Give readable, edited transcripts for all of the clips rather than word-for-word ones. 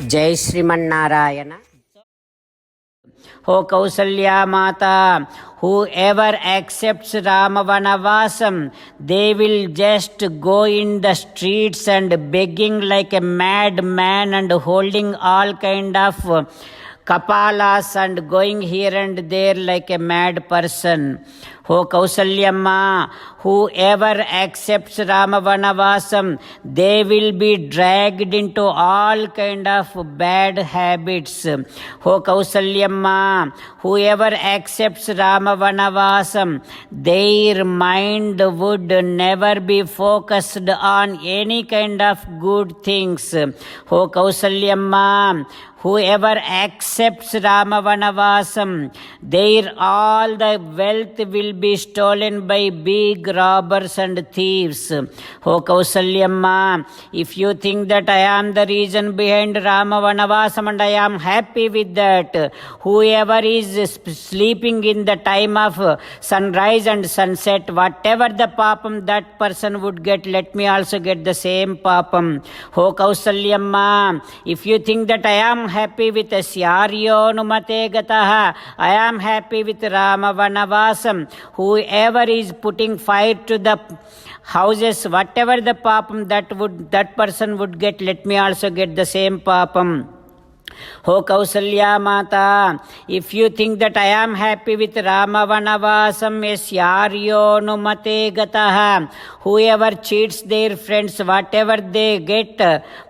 Jai Sriman Narayana. O Kausalya Mata, whoever accepts Rama Vanavasam, they will just go in the streets and begging like a madman and holding all kind of kapalas and going here and there like a mad person. O Kausalyamma, whoever accepts Rama Vanavasam, they will be dragged into all kind of bad habits. O Kausalyamma, whoever accepts Rama Vanavasam, their mind would never be focused on any kind of good things. O Kausalyamma, whoever accepts Rama Vanavasam, their all the wealth will be stolen by big robbers and thieves. O Kausalyamma, if you think that I am the reason behind Rama Vanavasam and I am happy with that, whoever is sleeping in the time of sunrise and sunset, whatever the papam that person would get, let me also get the same papam. O Kausalyamma, if you think that I am happy with Syaryo Numate Gataha, I am happy with Rama Vanavasam, whoever is putting fire to the houses, whatever the papam that person would get, let me also get the same papam. O Kausalya Mata, if you think that I am happy with Rama Vanavasam, Yasyaryo Numate Gataha, whoever cheats their friends, whatever they get,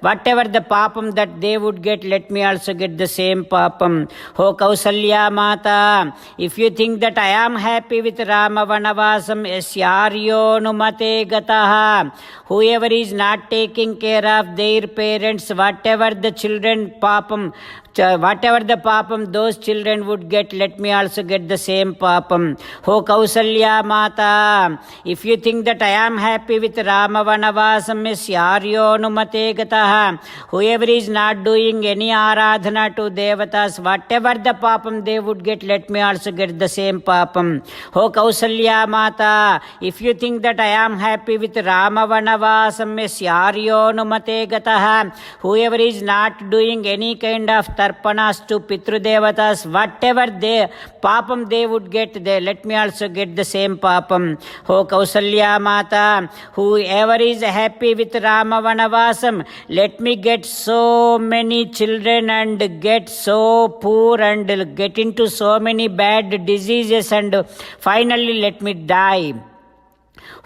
whatever the papam that they would get, let me also get the same papam. O Kausalya Mata, if you think that I am happy with Rama Vanavasam, Yasyaryo Numate Gataha, whoever is not taking care of their parents, whatever the children papam, whatever the papam those children would get, let me also get the same papam. O Kausalya Mata, if you think that I am happy with Rama Vanavasam, Yasyaryo Numate Gataha, whoever is not doing any aradhana to devatas, whatever the papam they would get, let me also get the same papam. O Kausalya Mata, if you think that I am happy with Rama Vanavasam, Yasyaryo Numate Gataha, whoever is not doing any kind of tarpanas to Pitru Devatas, whatever they papam they would get, they let me also get the same papam. O Kausalya Mata, whoever is happy with Rama Vanavasam, let me get so many children and get so poor and get into so many bad diseases and finally let me die.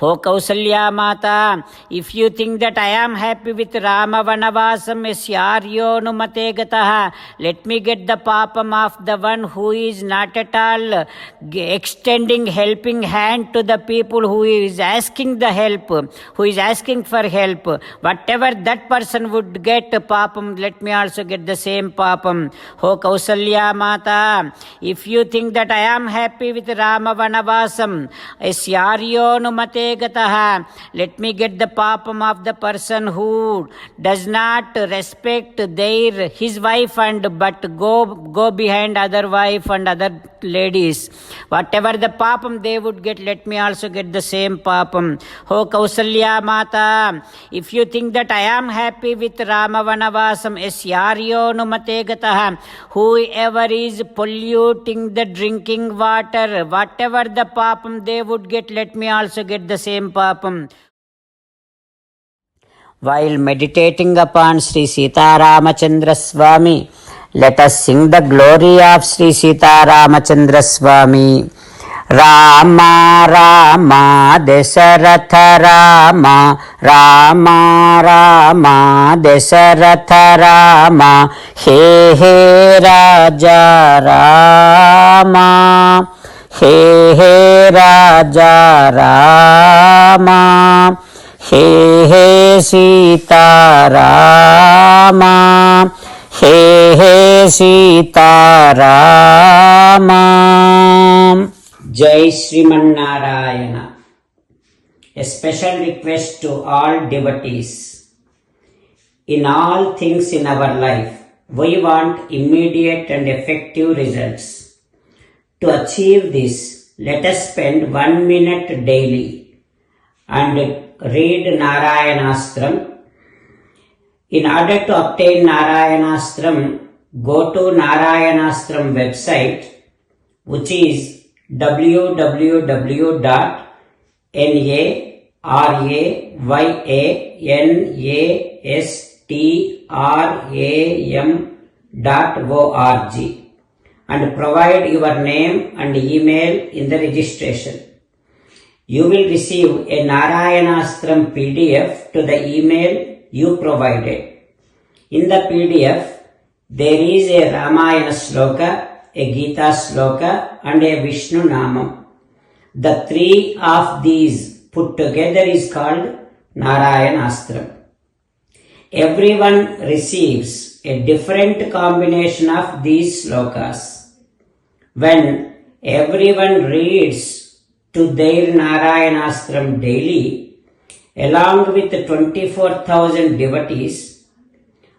O Kausalya Mata, if you think that I am happy with Rama Vanavasam, Yasyaryo Numate Gataha, let me get the papam of the one who is not at all extending helping hand to the people who is asking the help, who is asking for help. Whatever that person would get papam, let me also get the same papam. O Kausalya Mata, if you think that I am happy with Rama Vanavasam, Yasyaryo Numate Gataha, let me get the papam of the person who does not respect his wife and but go behind other wife and other ladies. Whatever the papam they would get, let me also get the same papam. O Kausalya Mata, if you think that I am happy with Rama Vanavasam, Yasyaryo Numate Gataha, whoever is polluting the drinking water, whatever the papam they would get, let me also get the same papam. While meditating upon Sri Sita Ramachandra Swami, let us sing the glory of Sri Sita Ramachandra Swami. Rama Rama Dasaratha Rama, Rama Rama Dasaratha Rama, He He Raja Rama, He He Raja Rama, He He Sita Rama, He He Sita Rama. Jai Srimannarayana. A special request to all devotees. In all things in our life, we want immediate and effective results. To achieve this, let us spend 1 minute daily and read Narayanastram. In order to obtain Narayanastram, go to Narayanastram website, which is www.narayanastram.org, and provide your name and email in the registration. You will receive a Narayanastram PDF to the email you provided. In the PDF, there is a Ramayana Sloka, a Gita Sloka, and a Vishnu Namam. The three of these put together is called Narayanastram. Everyone receives a different combination of these slokas. When everyone reads to their Narayanastram daily, along with 24,000 devotees,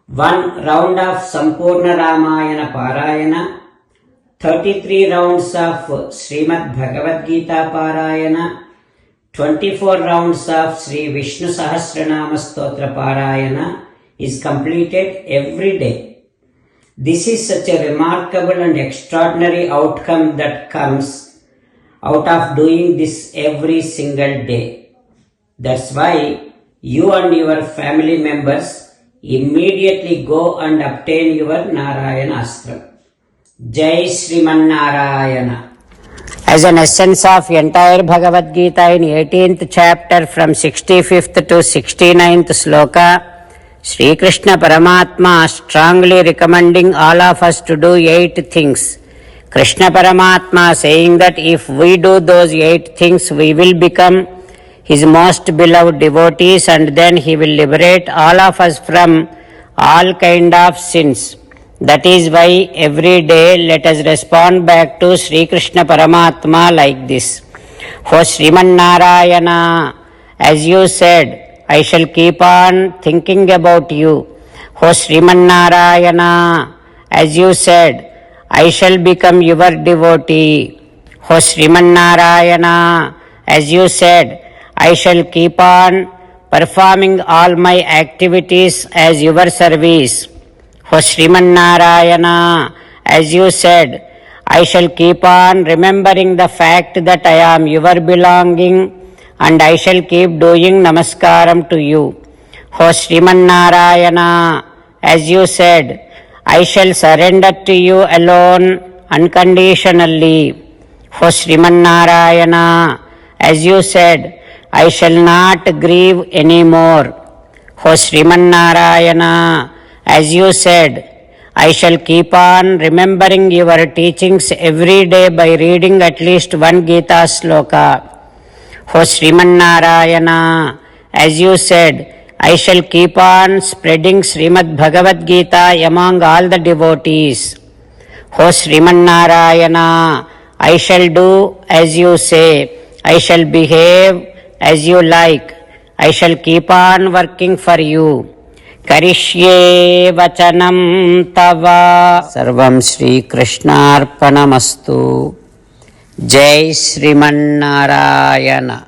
one round of Sampurna Ramayana Parayana, 33 rounds of Srimad Bhagavad Gita Parayana, 24 rounds of Sri Vishnu Sahasranama Stotra Parayana is completed every day. This is such a remarkable and extraordinary outcome that comes out of doing this every single day. That's why you and your family members immediately go and obtain your Narayanastram. Jai Sriman Narayana. As an essence of entire Bhagavad Gita in 18th chapter from 65th to 69th sloka, Sri Krishna Paramatma strongly recommending all of us to do 8 things. Krishna Paramatma saying that if we do those 8 things, we will become His most beloved devotees, and then He will liberate all of us from all kind of sins. That is why every day let us respond back to Sri Krishna Paramatma like this. O Sriman Narayana, as you said, I shall keep on thinking about you. O Sriman Narayana, as you said, I shall become your devotee. O Sriman Narayana, as you said, I shall keep on performing all my activities as your service. O Sriman Narayana, as you said, I shall keep on remembering the fact that I am your belonging, and I shall keep doing namaskaram to you. O Sriman Narayana, as you said, I shall surrender to you alone unconditionally. O Sriman Narayana, as you said, I shall not grieve anymore. O Sriman Narayana, as you said, I shall keep on remembering your teachings every day by reading at least one Gita sloka. O Sriman Narayana, as you said, I shall keep on spreading Srimad Bhagavad Gita among all the devotees. O Sriman Narayana, I shall do as you say. I shall behave as you like. I shall keep on working for you. Karishye vachanam tava. Sarvam Shri Krishnarpanamastu. Jai Sriman Narayana.